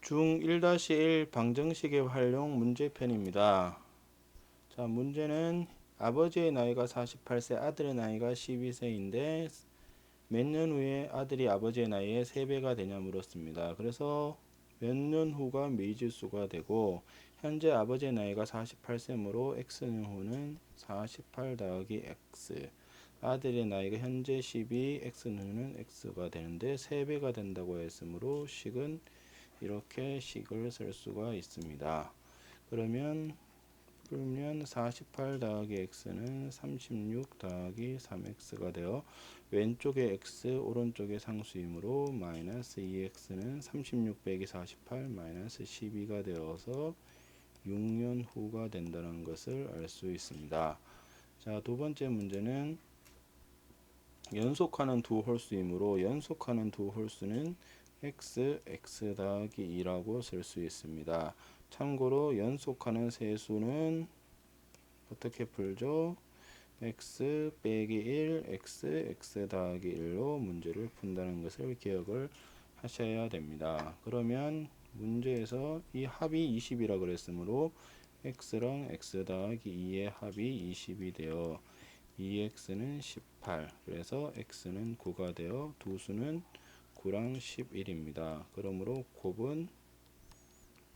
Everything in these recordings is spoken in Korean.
중 1-1 방정식의 활용 문제편입니다. 자, 문제는 아버지의 나이가 48세, 아들의 나이가 12세인데 몇 년 후에 아들이 아버지의 나이의 3배가 되냐 물었습니다. 그래서 몇 년 후가 미지수가 되고 현재 아버지의 나이가 48세므로 x년 후는 48 더하기 x, 아들의 나이가 현재 12, x년 후는 x가 되는데 3배가 된다고 했으므로 식은 이렇게 식을 쓸 수가 있습니다. 그러면 풀면 48 더하기 x는 36 더하기 3x가 되어 왼쪽에 x 오른쪽에 상수이므로 마이너스 2x는 36 빼기 48 마이너스 12가 되어서 6년 후가 된다는 것을 알 수 있습니다. 자, 두 번째 문제는 연속하는 두 홀수이므로 연속하는 두 홀수는 x 더하기 2라고 쓸 수 있습니다. 참고로 연속하는 세수는 어떻게 풀죠? x 빼기 1, x 더하기 1로 문제를 푼다는 것을 기억을 하셔야 됩니다. 그러면 문제에서 이 합이 20이라 그랬으므로 x랑 x 더하기 2의 합이 20이 되어 2x는 18, 그래서 x는 9가 되어 두 수는 9랑 11입니다. 그러므로 곱은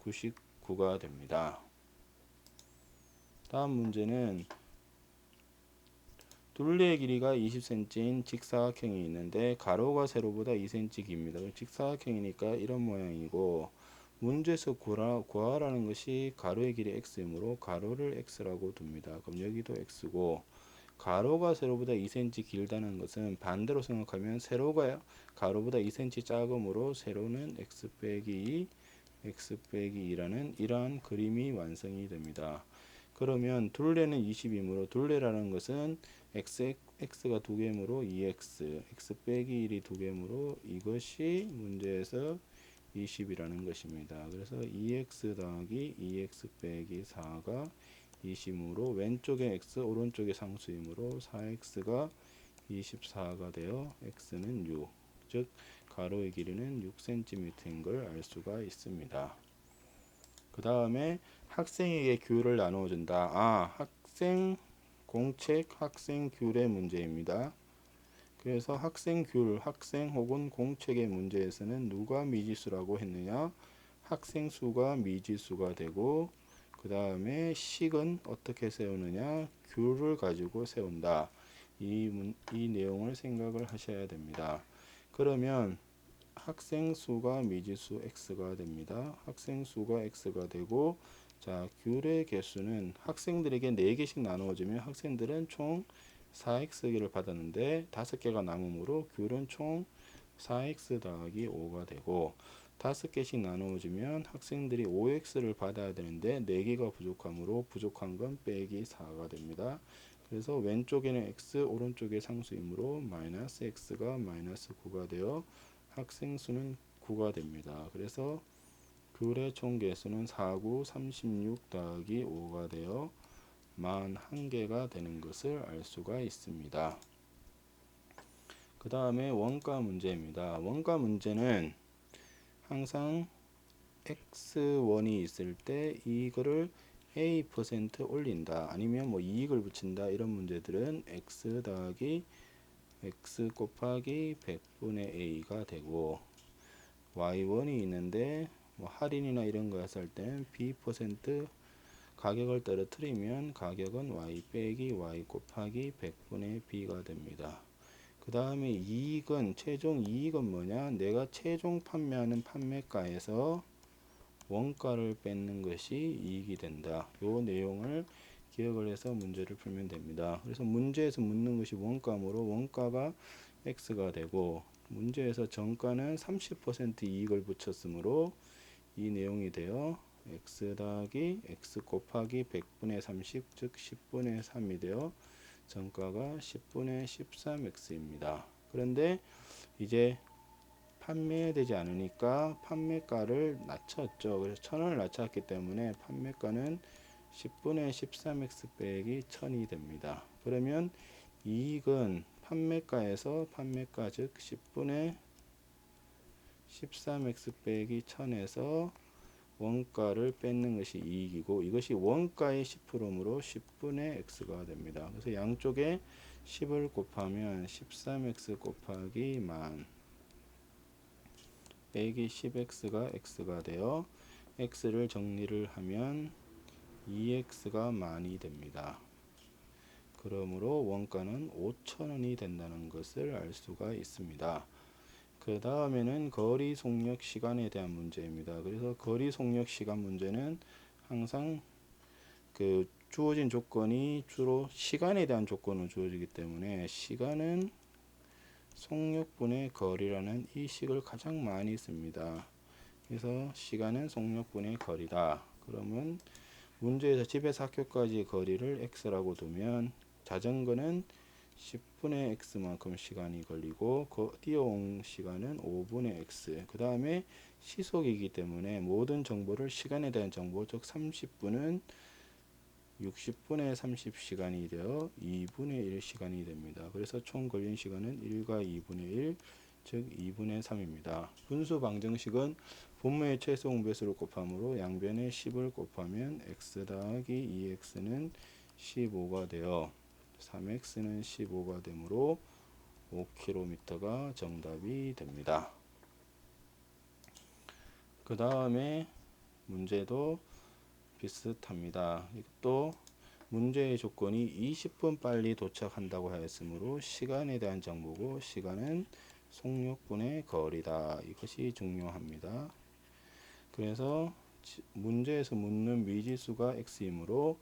99가 됩니다. 다음 문제는 둘레의 길이가 20cm인 직사각형이 있는데 가로가 세로보다 2cm 깁니다. 직사각형이니까 이런 모양이고 문제에서 구하라는 것이 가로의 길이 x이므로 가로를 x라고 둡니다. 그럼 여기도 x고 가로가 세로보다 2cm 길다는 것은 반대로 생각하면 세로가 가로보다 2cm 작으므로 세로는 x 빼기 2, x 빼기 2라는 이러한 그림이 완성이 됩니다. 그러면 둘레는 20이므로 둘레라는 것은 x가 두 개이므로 2x, x 빼기 1이 두 개이므로 이것이 문제에서 20이라는 것입니다. 그래서 2x 더하기 2x 빼기 4가 20이므로 왼쪽에 x 오른쪽에 상수이므로 4x가 24가 되어 x는 6, 즉 가로의 길이는 6cm인 걸 알 수가 있습니다. 그 다음에 학생에게 귤을 나누어 준다. 학생 공책 학생 귤의 문제입니다. 그래서 학생 귤, 학생 혹은 공책의 문제에서는 누가 미지수라고 했느냐? 학생 수가 미지수가 되고 그 다음에 식은 어떻게 세우느냐? 귤을 가지고 세운다. 이 내용을 생각을 하셔야 됩니다. 그러면 학생 수가 미지수 x가 됩니다. 학생 수가 x가 되고 자, 귤의 개수는 학생들에게 4개씩 나누어지면 학생들은 총 4x를 받았는데 5개가 남으므로 귤은 총 4x 더하기 5가 되고 5개씩 나누어지면 학생들이 5x를 받아야 되는데 4개가 부족하므로 부족한 건 빼기 4가 됩니다. 그래서 왼쪽에는 x, 오른쪽에 상수이므로 마이너스 x가 마이너스 9가 되어 학생 수는 9가 됩니다. 그래서 귤의 총 개수는 4, 9, 36 더하기 5가 되어 41개가 되는 것을 알 수가 있습니다. 그 다음에 원가 문제입니다. 원가 문제는 항상 x1이 있을 때 이거를 a% 올린다 아니면 뭐 이익을 붙인다 이런 문제들은 x 더하기 x 곱하기 100분의 a가 되고 y1이 있는데 뭐 할인이나 이런 거 했을 때는 b% 가격을 떨어뜨리면 가격은 y 빼기 y 곱하기 100분의 b가 됩니다. 그 다음에 이익은 최종 이익은 뭐냐? 내가 최종 판매하는 판매가에서 원가를 뺏는 것이 이익이 된다. 요 내용을 기억을 해서 문제를 풀면 됩니다. 그래서 문제에서 묻는 것이 원가므로 원가가 x가 되고 문제에서 정가는 30% 이익을 붙였으므로 이 내용이 되어 x 더하기 x 곱하기 100분의 30, 즉 10분의 3이 되어 정가가 10분의 13x입니다. 그런데 이제 판매되지 않으니까 판매가를 낮췄죠. 그래서 1000원을 낮췄기 때문에 판매가는 10분의 13x 빼기 1000이 됩니다. 그러면 이익은 판매가에서 판매가 즉 10분의 13x 빼기 1000에서 원가를 뺏는 것이 이익이고 이것이 원가의 10%이므로 10분의 x가 됩니다. 그래서 양쪽에 10을 곱하면 13x 곱하기 10,000 빼기 10x가 x가 되어 x를 정리를 하면 2x가 10,000이 됩니다. 그러므로 원가는 5,000원이 된다는 것을 알 수가 있습니다. 그 다음에는 거리 속력 시간에 대한 문제입니다. 그래서 거리 속력 시간 문제는 항상 그 주어진 조건이 주로 시간에 대한 조건으로 주어지기 때문에 시간은 속력분의 거리라는 이 식을 가장 많이 씁니다. 그래서 시간은 속력분의 거리다. 그러면 문제에서 집에서 학교까지 거리를 x라고 두면 자전거는 10분의 x만큼 시간이 걸리고 뛰어온 시간은 5분의 x. 그 다음에 시속이기 때문에 모든 정보를 시간에 대한 정보 즉 30분은 60분의 30시간이 되어 2분의 1 시간이 됩니다. 그래서 총 걸린 시간은 1과 2분의 1, 즉 2분의 3입니다. 분수 방정식은 분모의 최소 공배수를 곱하므로 양변에 10을 곱하면 x 더하기 2x는 15가 되어 3x는 15가 되므로 5km가 정답이 됩니다. 그 다음에 문제도 비슷합니다. 이것도 문제의 조건이 20분 빨리 도착한다고 하였으므로 시간에 대한 정보고 시간은 속력분의 거리다. 이것이 중요합니다. 그래서 문제에서 묻는 미지수가 x이므로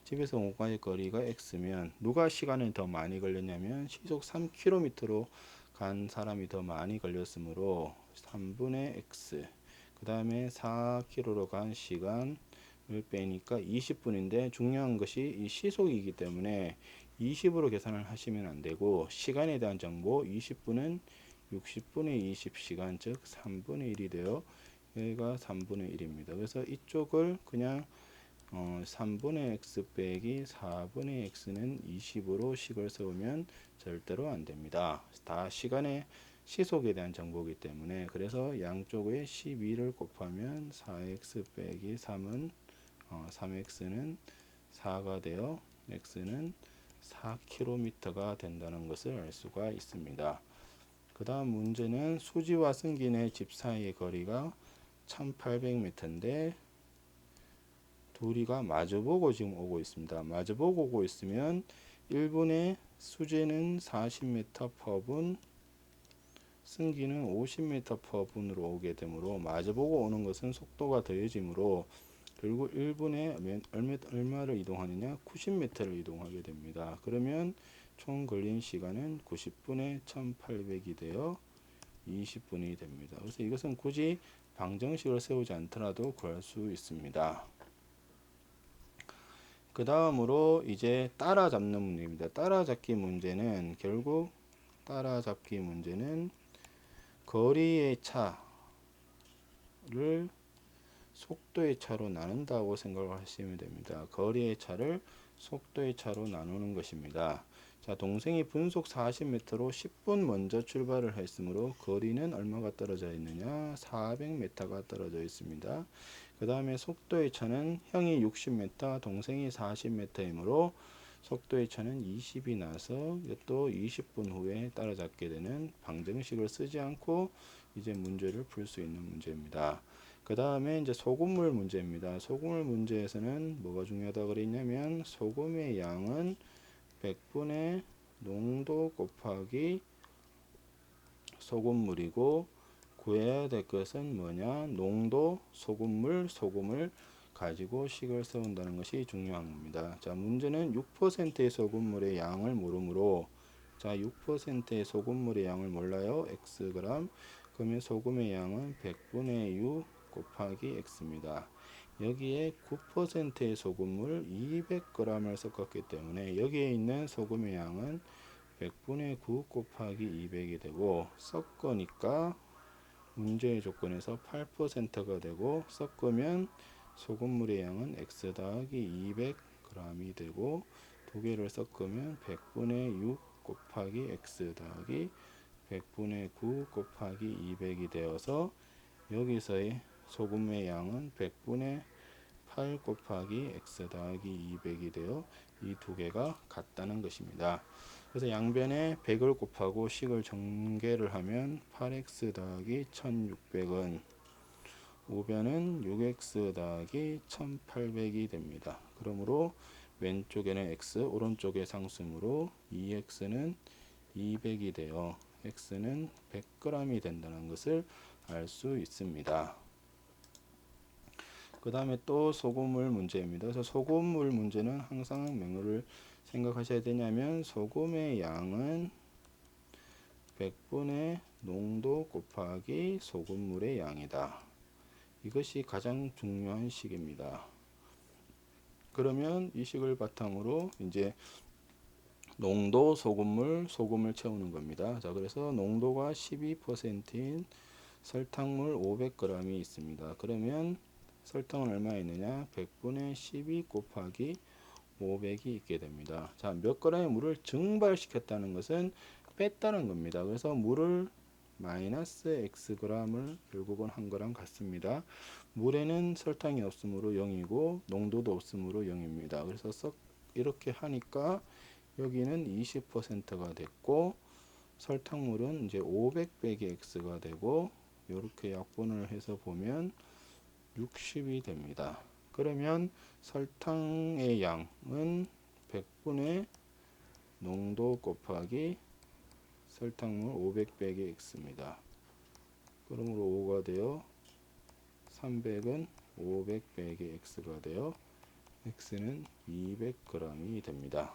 집에서 공간의 거리가 x면 누가 시간을 더 많이 걸렸냐면 시속 3km로 간 사람이 더 많이 걸렸으므로 3분의 x 그 다음에 4km로 간 시간을 빼니까 20분인데 중요한 것이 이 시속이기 때문에 20으로 계산을 하시면 안되고 시간에 대한 정보 20분은 60분의 20시간 즉 3분의 1이 되어 여기가 3분의 1입니다. 그래서 이쪽을 그냥 3분의 x 빼기 4분의 x는 20으로 식을 세우면 절대로 안됩니다. 다 시간의 시속에 대한 정보이기 때문에 그래서 양쪽에 12를 곱하면 4x 빼기 3은 3x는 4가 되어 x는 4km가 된다는 것을 알 수가 있습니다. 그 다음 문제는 수지와 승기네 집 사이의 거리가 1800m인데 둘이가 마주보고 지금 오고 있습니다. 마주보고 오고 있으면 1분의 수제는 40m per 분, 승기는 50m per 분으로 오게 되므로 마주보고 오는 것은 속도가 더해지므로 결국 1분에 얼마를 이동하느냐? 90m를 이동하게 됩니다. 그러면 총 걸린 시간은 90분의 1800이 되어 20분이 됩니다. 그래서 이것은 굳이 방정식을 세우지 않더라도 구할 수 있습니다. 그 다음으로 이제 따라잡는 문제입니다. 따라잡기 문제는 결국 거리의 차를 속도의 차로 나눈다고 생각을 하시면 됩니다. 거리의 차를 속도의 차로 나누는 것입니다. 자, 동생이 분속 40m로 10분 먼저 출발을 했으므로 거리는 얼마가 떨어져 있느냐? 400m가 떨어져 있습니다. 그 다음에 속도의 차는 형이 60m, 동생이 40m이므로 속도의 차는 20이 나서 또 20분 후에 따라잡게 되는 방정식을 쓰지 않고 이제 문제를 풀 수 있는 문제입니다. 그 다음에 이제 소금물 문제입니다. 소금물 문제에서는 뭐가 중요하다고 그랬냐면 소금의 양은 100분의 농도 곱하기 소금물이고 구해야 될 것은 뭐냐? 농도, 소금을 가지고 식을 세운다는 것이 중요한 겁니다. 자, 문제는 6%의 소금물의 양을 모르므로 자, 6%의 소금물의 양을 몰라요. xg. 그러면 소금의 양은 100분의 6 곱하기 x입니다. 여기에 9%의 소금물 200g을 섞었기 때문에 여기에 있는 소금의 양은 100분의 9 곱하기 200이 되고 섞으니까 문제의 조건에서 8%가 되고 섞으면 소금물의 양은 x 더하기 200g이 되고 두 개를 섞으면 100분의 6 곱하기 x 더하기 100분의 9 곱하기 200이 되어서 여기서의 소금의 양은 100분의 8 곱하기 x 더하기 200이 되어 이 두 개가 같다는 것입니다. 그래서 양변에 100을 곱하고 식을 전개를 하면 8x 더하기 1600은 우변은 6x 더하기 1800이 됩니다. 그러므로 왼쪽에는 x, 오른쪽에 상수므로 2x는 200이 되어 x는 100g이 된다는 것을 알 수 있습니다. 그 다음에 또 소금물 문제입니다. 그래서 소금물 문제는 항상 뭐를 생각하셔야 되냐면 소금의 양은 100분의 농도 곱하기 소금물의 양이다. 이것이 가장 중요한 식입니다. 그러면 이 식을 바탕으로 이제 농도 소금을 채우는 겁니다. 자, 그래서 농도가 12%인 설탕물 500g이 있습니다. 그러면 설탕은 얼마 있느냐? 100분의 12 곱하기 500이 있게 됩니다. 자, 몇 g의 물을 증발시켰다는 것은 뺐다는 겁니다. 그래서 물을 마이너스 xg을 결국은 한 거랑 같습니다. 물에는 설탕이 없으므로 0이고 농도도 없으므로 0입니다. 그래서 이렇게 하니까 여기는 20%가 됐고 설탕물은 이제 500 빼기 x가 되고 이렇게 약분을 해서 보면 60이 됩니다. 그러면 설탕의 양은 100분의 농도 곱하기 설탕물 500 빼기 x입니다. 그러므로 5가 되어 300은 500 빼기 x가 되어 x는 200g이 됩니다.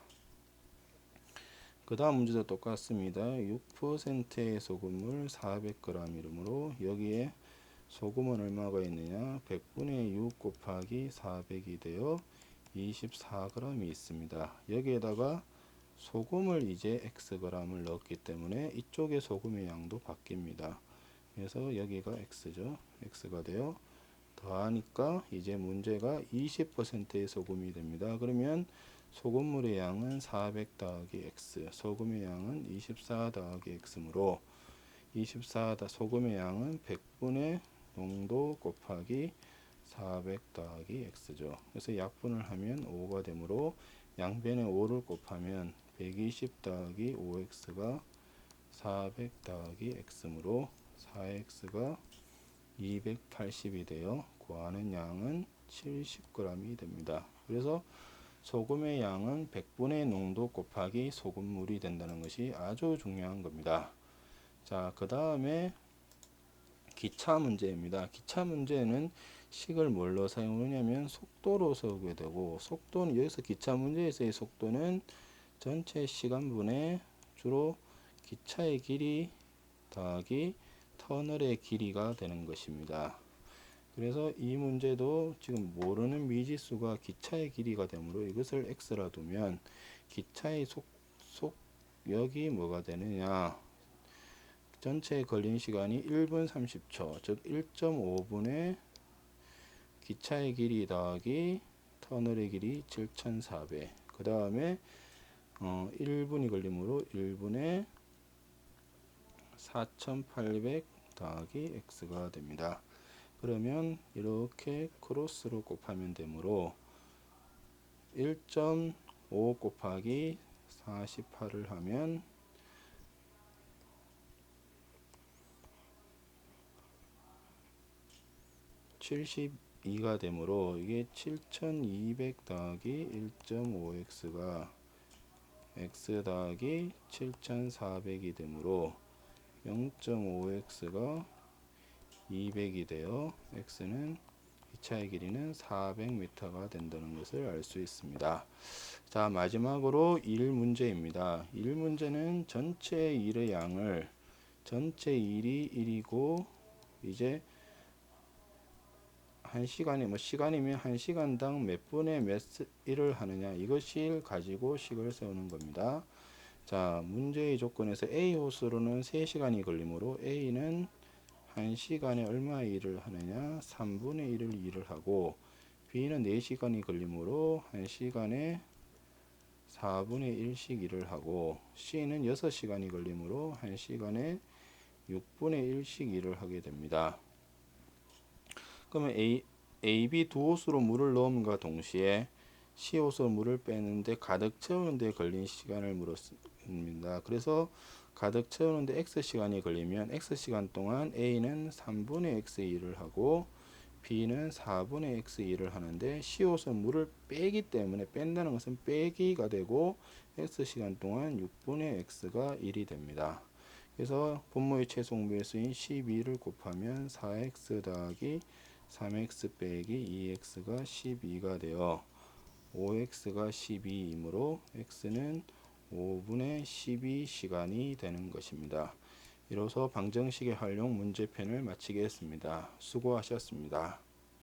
그 다음 문제도 똑같습니다. 6%의 소금물 400g이므로 여기에 소금은 얼마가 있느냐? 100분의 6 곱하기 400이 되어 24g이 있습니다. 여기에다가 소금을 이제 xg을 넣었기 때문에 이쪽의 소금의 양도 바뀝니다. 그래서 여기가 x죠. x가 되어 더하니까 이제 문제가 20%의 소금이 됩니다. 그러면 소금물의 양은 400 더하기 x, 소금의 양은 24 더하기 x므로 24 소금의 양은 100분의 농도 곱하기 400 더하기 x죠. 그래서 약분을 하면 5가 되므로 양변에 5를 곱하면 120 더하기 5x가 400 더하기 x므로 4x가 280이 되어 구하는 양은 70g이 됩니다. 그래서 소금의 양은 100분의 농도 곱하기 소금물이 된다는 것이 아주 중요한 겁니다. 자, 그 다음에 기차 문제입니다. 기차 문제는 식을 뭘로 사용하냐면 속도로 세우게 되고, 속도는 여기서 기차 문제에서의 속도는 전체 시간분의 주로 기차의 길이 더하기 터널의 길이가 되는 것입니다. 그래서 이 문제도 지금 모르는 미지수가 기차의 길이가 되므로 이것을 x라 두면 기차의 속력이 뭐가 되느냐? 전체 걸린 시간이 1분 30초, 즉 1.5분의 기차의 길이 더하기 터널의 길이 7,400. 그 다음에 1분이 걸리므로 1분에 4,800 더하기 x가 됩니다. 그러면 이렇게 크로스로 곱하면 되므로 1.5 곱하기 48을 하면 72가 되므로 이게 7200 더하기 1.5x가 x 더하기 7400이 되므로 0.5x가 200이 되어 x는 기차의 길이는 400m가 된다는 것을 알 수 있습니다. 자, 마지막으로 1 문제입니다. 1 문제는 전체 일의 양을 전체 일이 1이고 이제 1시간이 시간이면 1시간당 몇 분의 몇 일을 하느냐 이것을 가지고 식을 세우는 겁니다. 자, 문제의 조건에서 A 호수로는 3시간이 걸리므로 A는 1시간에 얼마의 일을 하느냐? 3분의 1을 일을 하고 B는 4시간이 걸리므로 1시간에 4분의 1씩 일을 하고 C는 6시간이 걸리므로 1시간에 6분의 1씩 일을 하게 됩니다. 그러면 A, B 두 호수로 물을 넣음과 동시에 C 호수로 물을 빼는데 가득 채우는 데 걸린 시간을 물었습니다. 그래서 가득 채우는데 X시간이 걸리면 X시간 동안 A는 3분의 X 일을 하고 B는 4분의 X 일을 하는데 C 호수는 물을 빼기 때문에 뺀다는 것은 빼기가 되고 X시간 동안 6분의 X가 1이 됩니다. 그래서 분모의 최종 배수인 12를 곱하면 4x 더하기 3x 빼기 2x가 12가 되어 5x가 12이므로 x는 5분의 12시간이 되는 것입니다. 이로써 방정식의 활용 문제편을 마치겠습니다. 수고하셨습니다.